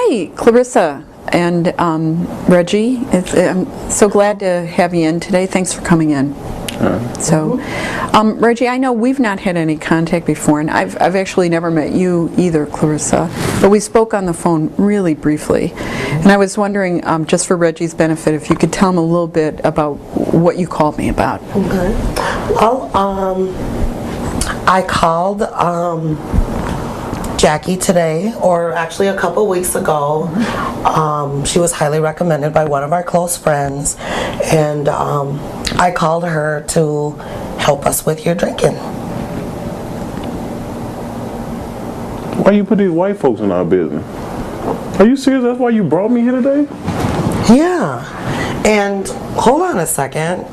Hi, Clarissa and Reggie. I'm so glad to have you in today. Thanks for coming in. Reggie, I know we've not had any contact before, and I've actually never met you either, Clarissa, but we spoke on the phone really briefly. And I was wondering, just for Reggie's benefit, if you could tell him a little bit about what you called me about. Okay. Well, I called Jackie today, or actually a couple weeks ago. She was highly recommended by one of our close friends, and I called her to help us with your drinking. Why you put these white folks in our business? Are you serious? That's why you brought me here today? Yeah. And hold on a second.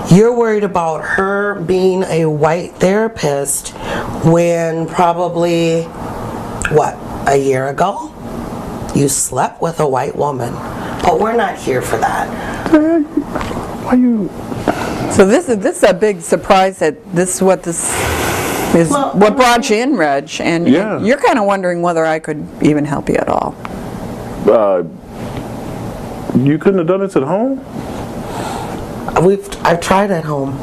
You're worried about her being a white therapist when probably, a year ago? You slept with a white woman. But we're not here for that. Why you... So this is a big surprise that this is what what brought you in, Reg, and Yeah. you're kind of wondering whether I could even help you at all. You couldn't have done this at home? I've tried at home.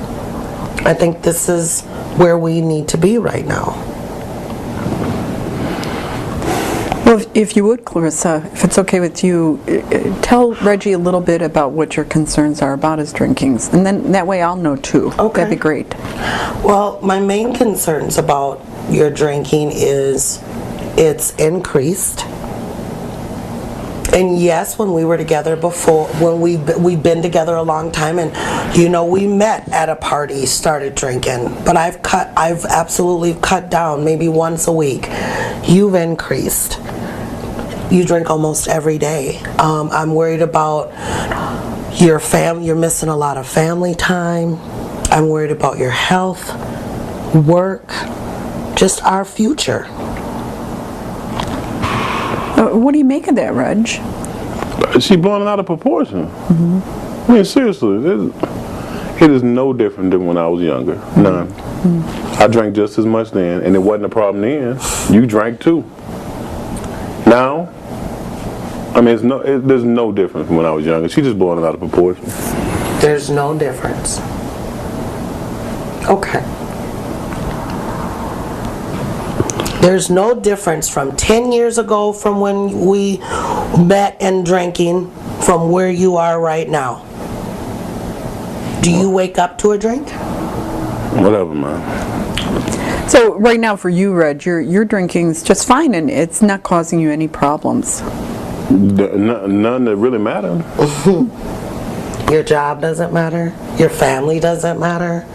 I think this is where we need to be right now. Well, if you would, Clarissa, if it's okay with you, tell Reggie a little bit about what your concerns are about his drinkings, and then that way I'll know too. Okay. That'd be great. Well, my main concerns about your drinking is it's increased. And yes, when we were together before, when we've been together a long time, and we met at a party, started drinking, but I've absolutely cut down, maybe once a week. You've increased. You drink almost every day. I'm worried about your family. You're missing a lot of family time. I'm worried about your health, work, just our future. What do you make of that, Reg? She blowing it out of proportion. Mm-hmm. I mean, seriously, it is no different than when I was younger. None. Mm-hmm. I drank just as much then, and it wasn't a problem then. You drank too. Now, I mean, there's no difference from when I was younger. She's just blowing it out of proportion. There's no difference. Okay. There's no difference from 10 years ago from when we met and drinking from where you are right now. Do you wake up to a drink? Whatever, man. So right now for you, Reg, your drinking's just fine and it's not causing you any problems. None that really matter. Your job doesn't matter. Your family doesn't matter.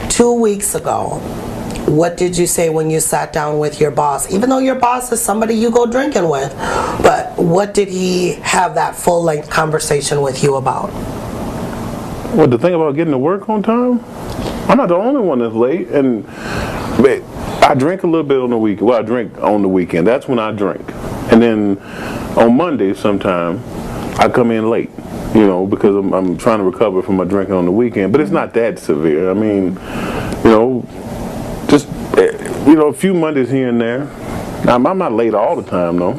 2 weeks ago, what did you say when you sat down with your boss? Even though your boss is somebody you go drinking with, but what did he have that full-length conversation with you about? Well, the thing about getting to work on time, I'm not the only one that's late, and I drink a little bit on the weekend. Well, I drink on the weekend. That's when I drink. And then on Monday sometime, I come in late, because I'm trying to recover from my drinking on the weekend. But it's not that severe. I mean, just, a few Mondays here and there. I'm not late all the time, though.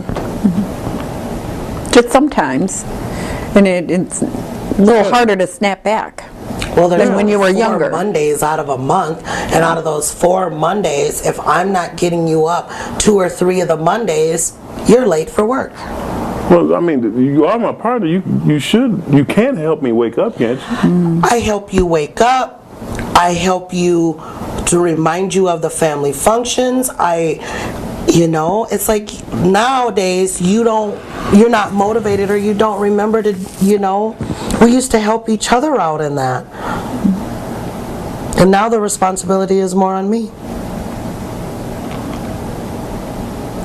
Just sometimes. And it's a little harder to snap back. Well, there's than when you were younger. 4 Mondays out of a month, and out of those 4 Mondays, if I'm not getting you up 2 or 3 of the Mondays, you're late for work. Well, I mean, you are my partner. You can help me wake up, can't you? I help you wake up. I help you to remind you of the family functions. It's like nowadays you're not motivated, or you don't remember to, we used to help each other out in that. And now the responsibility is more on me.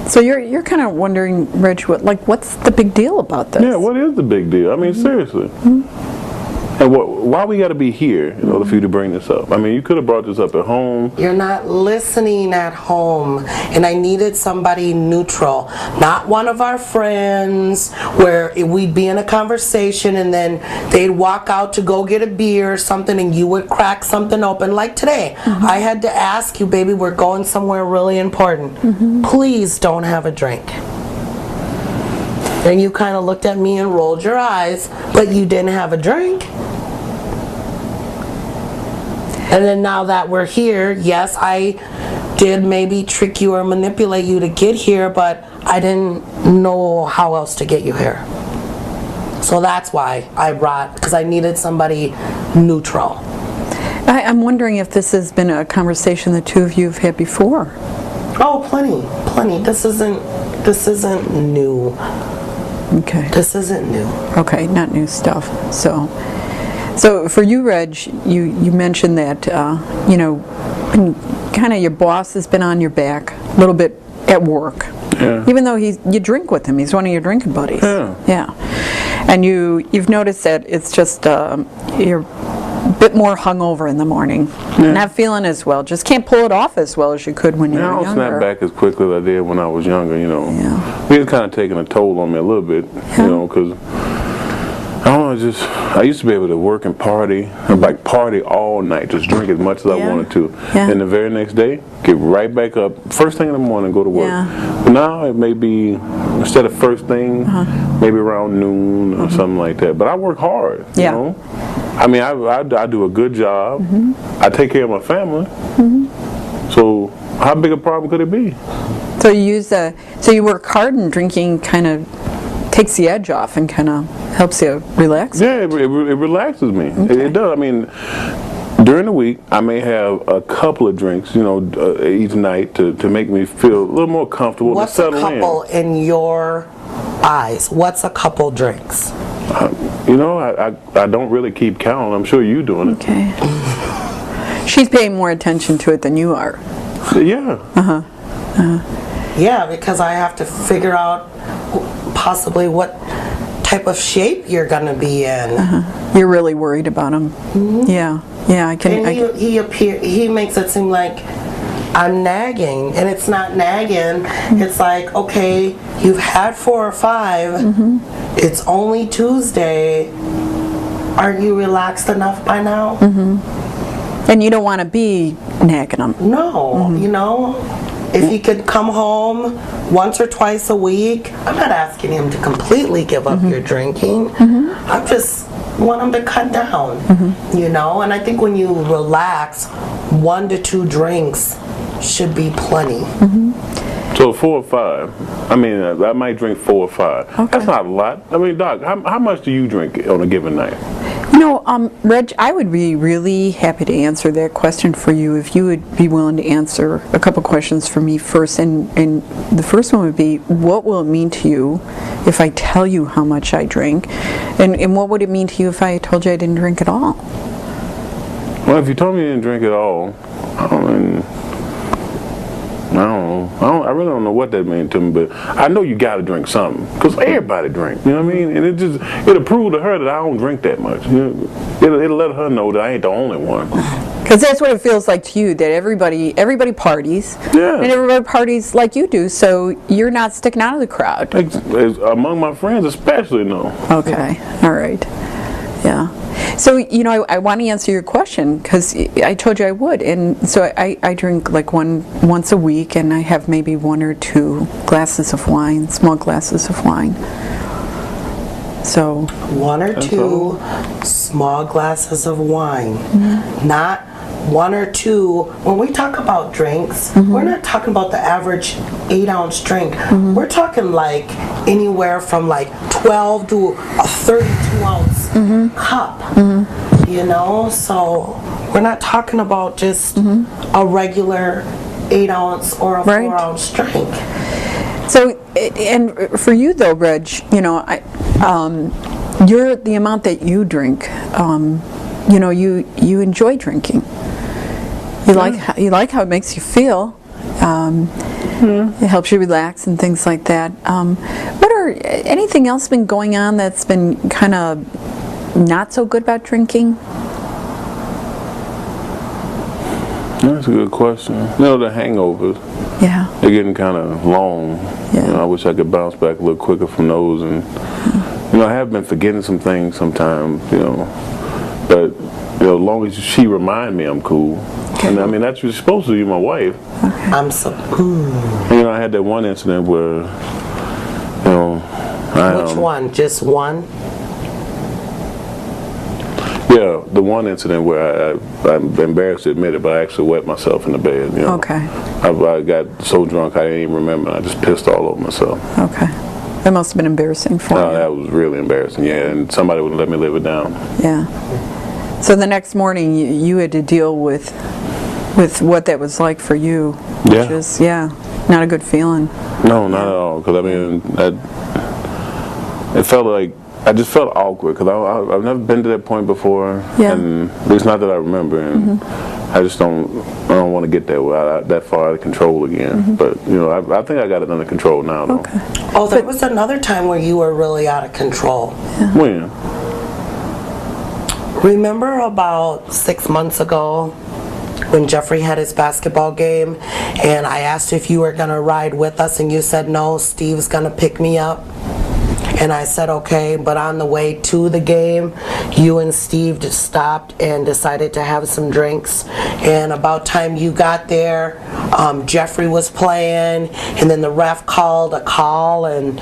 So you're kind of wondering, Reg, what's the big deal about this? Yeah, what is the big deal? I mean, seriously. And why we got to be here in order for you to bring this up? I mean, you could have brought this up at home. You're not listening at home, and I needed somebody neutral, not one of our friends where we'd be in a conversation and then they'd walk out to go get a beer or something and you would crack something open. Like today, I had to ask you, baby, we're going somewhere really important. Please don't have a drink. And you kind of looked at me and rolled your eyes, but you didn't have a drink. And then now that we're here, yes, I did maybe trick you or manipulate you to get here, but I didn't know how else to get you here. So that's why I brought, because I needed somebody neutral. I'm wondering if this has been a conversation the two of you have had before. Oh, plenty. This isn't new. Okay. This isn't new. Okay, not new stuff. So for you, Reg, you mentioned that, you know, kind of your boss has been on your back a little bit at work. Yeah. Even though you drink with him, he's one of your drinking buddies. Yeah. And you've noticed that it's just you're a bit more hungover in the morning, not feeling as well. Just can't pull it off as well as you could when you were I don't younger. snap back as quickly as I did when I was younger. You know, Yeah. it's kind of taking a toll on me a little bit. You know, because I don't know, I used to be able to work and party, like party all night, just drink as much as I wanted to. Yeah. And the very next day, get right back up, first thing in the morning, go to work. Yeah. But now it may be, instead of first thing, maybe around noon or something like that. But I work hard, you know. I mean, I do a good job. I take care of my family. So how big a problem could it be? So you work hard, and drinking kind of takes the edge off and kind of helps you relax. Yeah, it relaxes me. It does. I mean, during the week, I may have a couple of drinks, you know, each night to make me feel a little more comfortable. What's to a settle couple in your eyes? What's a couple drinks? You know, I don't really keep count. I'm sure you're doing it. Okay. She's paying more attention to it than you are. Yeah. Yeah, because I have to figure out possibly what type of shape you're gonna be in. You're really worried about him. Yeah, I can. And he makes it seem like I'm nagging, and it's not nagging. It's like, okay, you've had 4 or 5. It's only Tuesday. Aren't you relaxed enough by now? And you don't want to be nagging him. No, you know, if he could come home once or twice a week, I'm not asking him to completely give up your drinking. I just want him to cut down, you know, and I think when you relax, 1 to 2 drinks should be plenty. So 4 or 5. I mean, I might drink 4 or 5. Okay. That's not a lot. I mean, Doc, how much do you drink on a given night? You know, Reg, I would be really happy to answer that question for you if you would be willing to answer a couple questions for me first. And the first one would be, what will it mean to you if I tell you how much I drink? And what would it mean to you if I told you I didn't drink at all? Well, if you told me you didn't drink at all, I really don't know what that means to me, but I know you got to drink something, because everybody drink, you know what I mean? And it'll prove to her that I don't drink that much. You know? It'll let her know that I ain't the only one. Because that's what it feels like to you, that everybody parties, and everybody parties like you do, so you're not sticking out of the crowd. Among my friends especially, no. Okay, all right, yeah. So, you know, I want to answer your question, because I told you I would, and so I drink like once a week, and I have maybe 1 or 2 glasses of wine, small glasses of wine. So 1 or 2 small glasses of wine, not 1 or 2. When we talk about drinks, we're not talking about the average 8-ounce drink. We're talking like anywhere from like 12 to a 32-ounce cup. You know, so we're not talking about just a regular 8-ounce or a 4-ounce drink. So, and for you though, Reg, you know, you're the amount that you drink. You know, you enjoy drinking. You like how it makes you feel. It helps you relax and things like that. Anything else been going on that's been kind of not so good about drinking? That's a good question. The hangovers, Yeah. they're getting kind of long. Yeah. I wish I could bounce back a little quicker from those. And, I have been forgetting some things sometimes, but, as long as she remind me I'm cool. Okay. And I mean, that's what you're supposed to do, my wife. I'm so. And, I had that one incident where, Which one? Just one? Yeah, the one incident where I'm embarrassed to admit it, but I actually wet myself in the bed. Okay. I got so drunk I didn't even remember. I just pissed all over myself. Okay. That must have been embarrassing for you. That was really embarrassing. Yeah, and somebody would let me live it down. Yeah. So the next morning you had to deal with what that was like for you, which is not a good feeling. No, not at all. Because I mean, it felt like. I just felt awkward because I've never been to that point before, and it's not that I remember, and I just don't want to get that far out of control again. But I think I got it under control now, though. Okay. Oh, there was another time where you were really out of control. When? Remember about 6 months ago when Jeffrey had his basketball game, and I asked if you were gonna ride with us, and you said no, Steve's gonna pick me up. And I said, okay, but on the way to the game, you and Steve just stopped and decided to have some drinks. And about time you got there, Jeffrey was playing, and then the ref called a call, and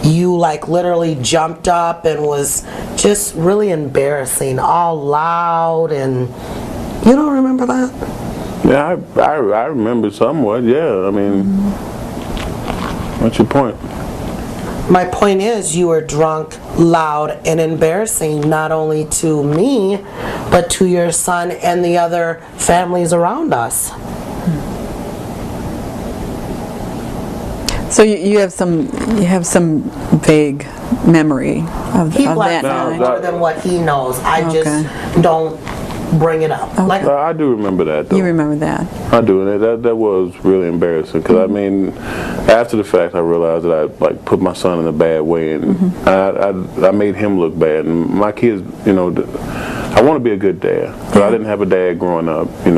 you like literally jumped up and was just really embarrassing, all loud, and you don't remember that? Yeah, I remember somewhat. Yeah, I mean, what's your point? My point is, you were drunk, loud, and embarrassing, not only to me, but to your son and the other families around us. So you have some vague memory of He that blacks out night. more than what he knows. I Okay. just don't bring it up. Like, I do remember that, though. You remember that? I do, and that was really embarrassing because I mean, after the fact, I realized that I like put my son in a bad way, and I made him look bad. And my kids, I want to be a good dad, but I didn't have a dad growing up, and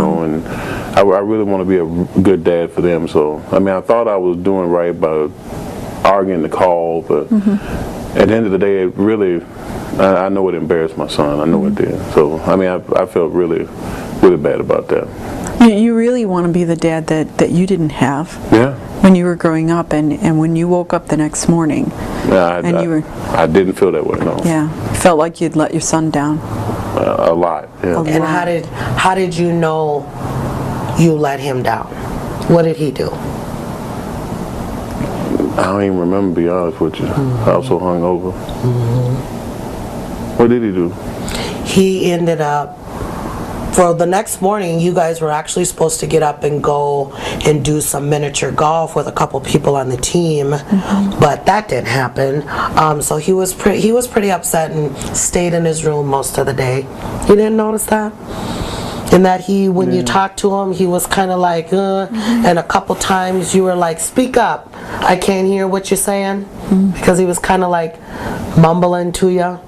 I really want to be a good dad for them. So I mean, I thought I was doing right by arguing the call, but at the end of the day, it really. I know it embarrassed my son. I know it did. So, I mean, I felt really, really bad about that. You really want to be the dad that you didn't have Yeah. when you were growing up, and when you woke up the next morning. Yeah, And I didn't feel that way, no. Yeah, felt like you'd let your son down. A lot, yeah. and how did you know you let him down? What did he do? I don't even remember, to be honest with you. I was so hungover. What did he do? He ended up, for the next morning, you guys were actually supposed to get up and go and do some miniature golf with a couple people on the team, but that didn't happen. So he was pretty upset and stayed in his room most of the day. You didn't notice that? And that when you talked to him, he was kind of like, and a couple times you were like, speak up, I can't hear what you're saying, because he was kind of like mumbling to you.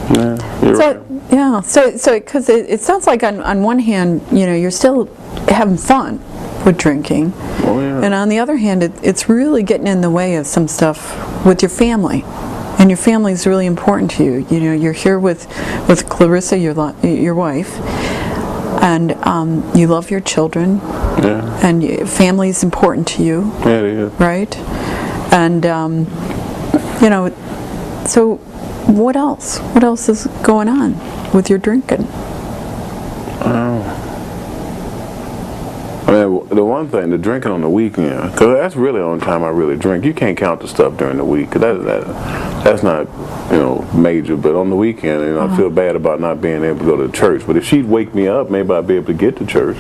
Yeah, you're right. So because it sounds like on one hand, you're still having fun with drinking, and on the other hand, it's really getting in the way of some stuff with your family, and your family is really important to you. You're here with Clarissa, your wife, and you love your children, and family is important to you. Yeah, it is. Right? And so what else? What else is going on with your drinking? I mean, the one thing, the drinking on the weekend, because that's really the only time I really drink. You can't count the stuff during the week, 'cause that's not, major. But on the weekend, I feel bad about not being able to go to church. But if she'd wake me up, maybe I'd be able to get to church.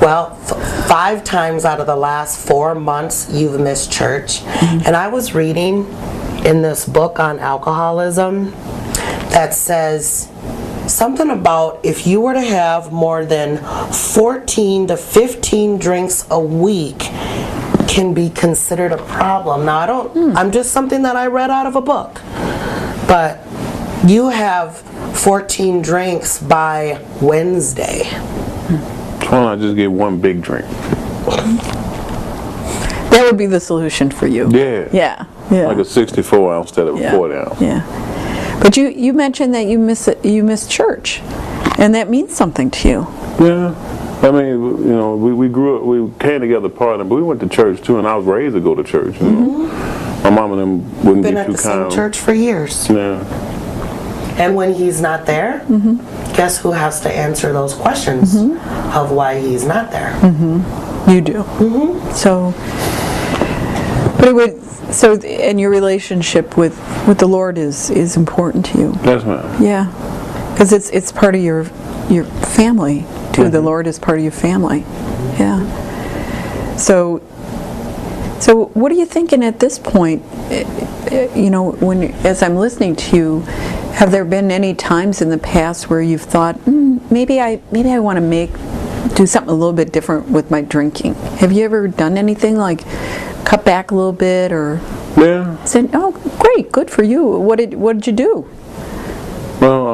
Well, 5 times out of the last 4 months, you've missed church. And I was reading in this book on alcoholism that says something about if you were to have more than 14 to 15 drinks a week can be considered a problem. Now, I'm just something that I read out of a book. But You have 14 drinks by Wednesday. Why don't I just get one big drink? That would be the solution for you. Yeah. Yeah. Yeah. Like a 64 ounce instead of a 40 ounce. Yeah. But you mentioned that you miss church, and that means something to you. Yeah. I mean, you know, we grew up, we came together partner, but we went to church too, and I was raised to go to church. You know? My mom and them wouldn't Been be at too the same kind. church for years. Yeah. And when he's not there, guess who has to answer those questions of why he's not there? You do. So, but it would. So, and your relationship with the Lord is important to you. Yes, ma'am. Yeah, because it's part of your family too. The Lord is part of your family. Yeah. So what are you thinking at this point? You know, as I'm listening to you, have there been any times in the past where you've thought, maybe I want to do something a little bit different with my drinking? Have you ever done anything like cut back a little bit, or said, "Oh, great, good for you"? What did you do? Well,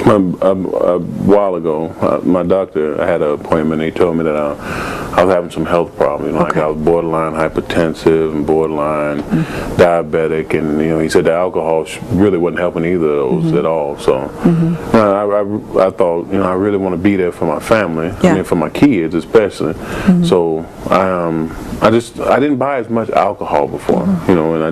a while ago, my doctor, I had an appointment, and he told me that I was having some health problems. You know, like I was borderline hypertensive and borderline diabetic, and you know, he said that alcohol really wasn't helping either of those at all. So I thought, you know, I really want to be there for my family, I mean, for my kids especially. So I didn't buy as much alcohol before, you know, and I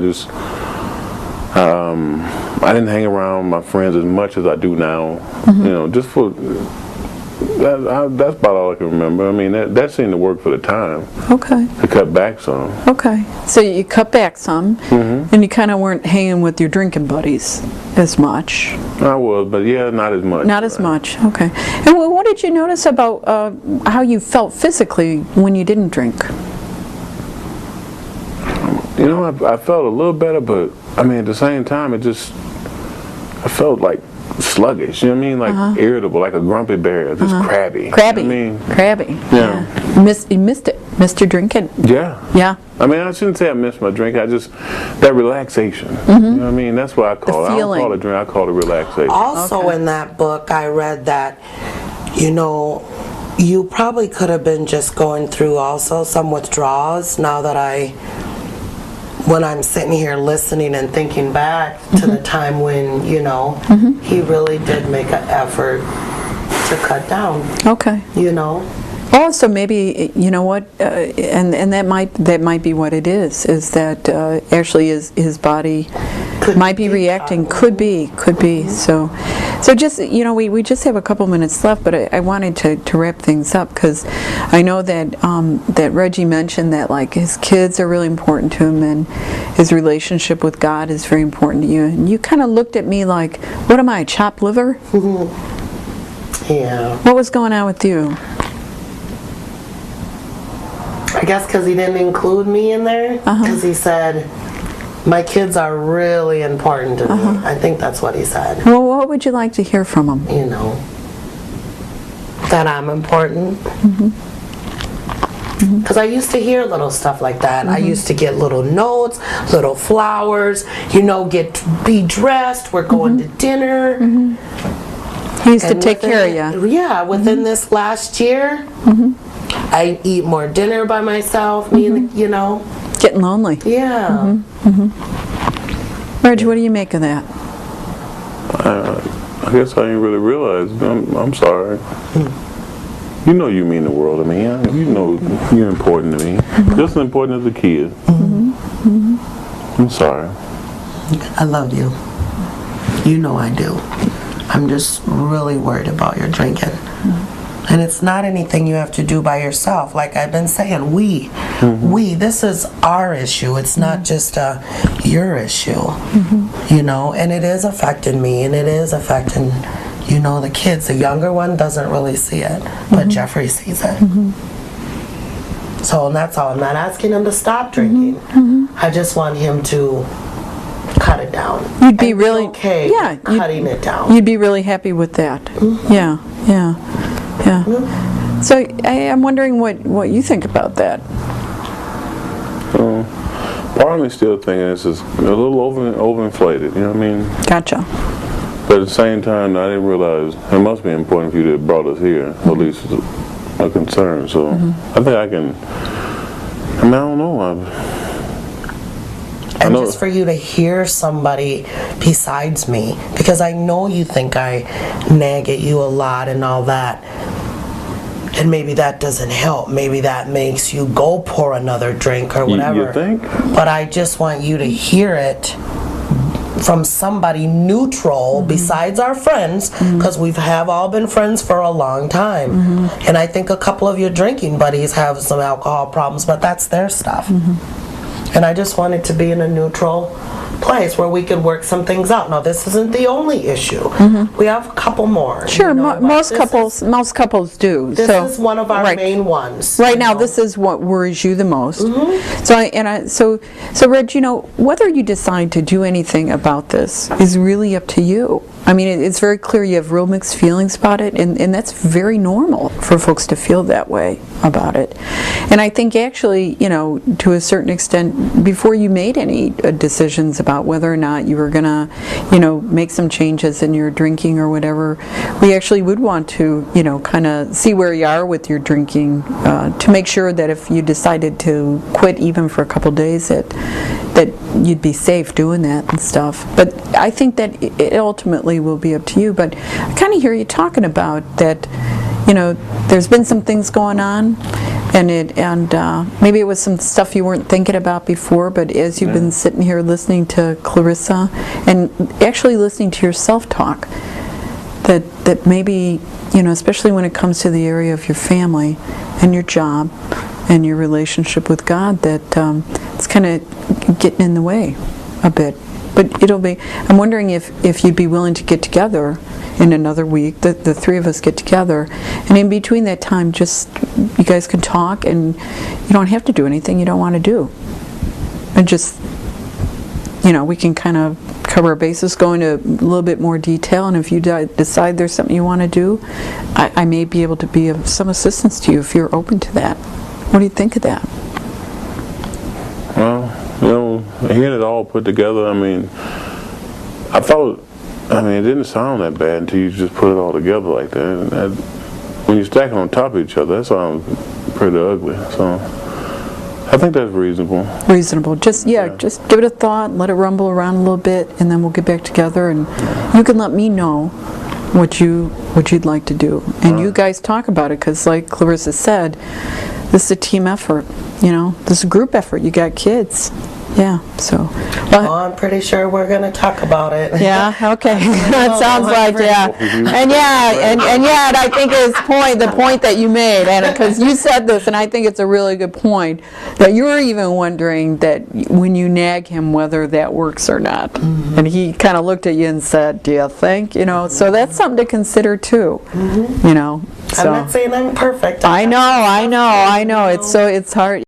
didn't hang around my friends as much as I do now. You know, just for that's about all I can remember. I mean, that seemed to work for the time. Okay. To cut back some. Okay. So you cut back some, and you kind of weren't hanging with your drinking buddies as much. I was, but yeah, not as much. Not as much. Okay. And what did you notice about how you felt physically when you didn't drink? You know, I felt a little better, but I mean, at the same time, I felt like sluggish, you know what I mean? Like irritable, like a grumpy bear, just crabby. Crabby. You know what I mean? Crabby. Yeah. You missed it. Missed your drinking. Yeah. Yeah. I mean, I shouldn't say I missed my drink. That relaxation. You know what I mean? That's what I call it. I don't call it a drink. I call it relaxation. Also in that book, I read that, you know, you probably could have been just going through also some withdrawals now that when I'm sitting here listening and thinking back to the time when, you know, he really did make an effort to cut down. Okay. You know? Oh, so maybe, you know what, and that might be what it is that actually his body might be reacting, could be. So just, you know, we just have a couple minutes left, but I wanted to wrap things up, because I know that Reggie mentioned that, like, his kids are really important to him, and his relationship with God is very important to you, and you kind of looked at me like, what am I, chopped liver? Yeah. What was going on with you? I guess because he didn't include me in there, because he said, my kids are really important to me. I think that's what he said. Well, what would you like to hear from him? You know, that I'm important. Because I used to hear little stuff like that. I used to get little notes, little flowers, you know, be dressed, we're going to dinner. He used to take care of you. Yeah, within this last year, I eat more dinner by myself, you know. Getting lonely. Yeah. Reggie, what do you make of that? I guess I didn't really realize. I'm sorry. You know you mean the world to me. You know you're important to me. Just as important as the kid. I'm sorry. I love you. You know I do. I'm just really worried about your drinking. And it's not anything you have to do by yourself. Like I've been saying, this is our issue. It's not just your issue, you know, and it is affecting me, and it is affecting, you know, the kids. The younger one doesn't really see it, but Jeffrey sees it. So, and that's all. I'm not asking him to stop drinking. I just want him to cut it down. You'd be really okay cutting it down. You'd be really happy with that. Yeah. So I'm wondering what you think about that. part of me still thinking this is a little overinflated, you know what I mean? Gotcha. But at the same time, I didn't realize it must be important for you to have brought us here, at least a concern. So I think I can, I don't know. And just for you to hear somebody besides me, because I know you think I nag at you a lot and all that, and maybe that doesn't help. Maybe that makes you go pour another drink or whatever. You think? But I just want you to hear it from somebody neutral besides our friends, because we have all been friends for a long time. And I think a couple of your drinking buddies have some alcohol problems, but that's their stuff. And I just wanted to be in a neutral place where we could work some things out. Now, this isn't the only issue. We have a couple more. Sure, you know, most this couples do. This so, is one of our right. main ones. Right you now, know. this is what worries you the most. So Reg, you know, whether you decide to do anything about this is really up to you. I mean, it's very clear you have real mixed feelings about it, and that's very normal for folks to feel that way about it. And I think actually, you know, to a certain extent, before you made any decisions about whether or not you were going to, you know, make some changes in your drinking or whatever, we actually would want to, you know, kind of see where you are with your drinking to make sure that if you decided to quit even for a couple days, that you'd be safe doing that and stuff. But I think that it ultimately will be up to you. But I kind of hear you talking about that, you know, there's been some things going on, and maybe it was some stuff you weren't thinking about before, but as you've been sitting here listening to Clarissa and actually listening to yourself talk, that maybe, you know, especially when it comes to the area of your family and your job and your relationship with God, that it's kind of getting in the way a bit. But it'll be, I'm wondering if you'd be willing to get together in another week, the three of us get together, and in between that time, just, you guys can talk, and you don't have to do anything you don't want to do. And just, you know, we can kind of cover our bases, go into a little bit more detail, and if you decide there's something you want to do, I may be able to be of some assistance to you if you're open to that. What do you think of that? Well, you know, hearing it all put together, I mean, it didn't sound that bad until you just put it all together like that. And when you stack it on top of each other, that sounds pretty ugly. So I think that's reasonable. Reasonable. Just give it a thought, let it rumble around a little bit, and then we'll get back together, and you can let me know what you'd like to do. And you guys talk about it, because like Clarissa said, this is a team effort, you know, this is a group effort. You got kids. Yeah, so. Well, I'm pretty sure we're going to talk about it. Yeah, okay. That sounds like, yeah. And I think it's the point that you made, and because you said this, and I think it's a really good point, that you were even wondering that when you nag him whether that works or not. And he kind of looked at you and said, do you think? You know, so that's something to consider too, you know. So. I'm not saying I'm perfect. I know. It's hard.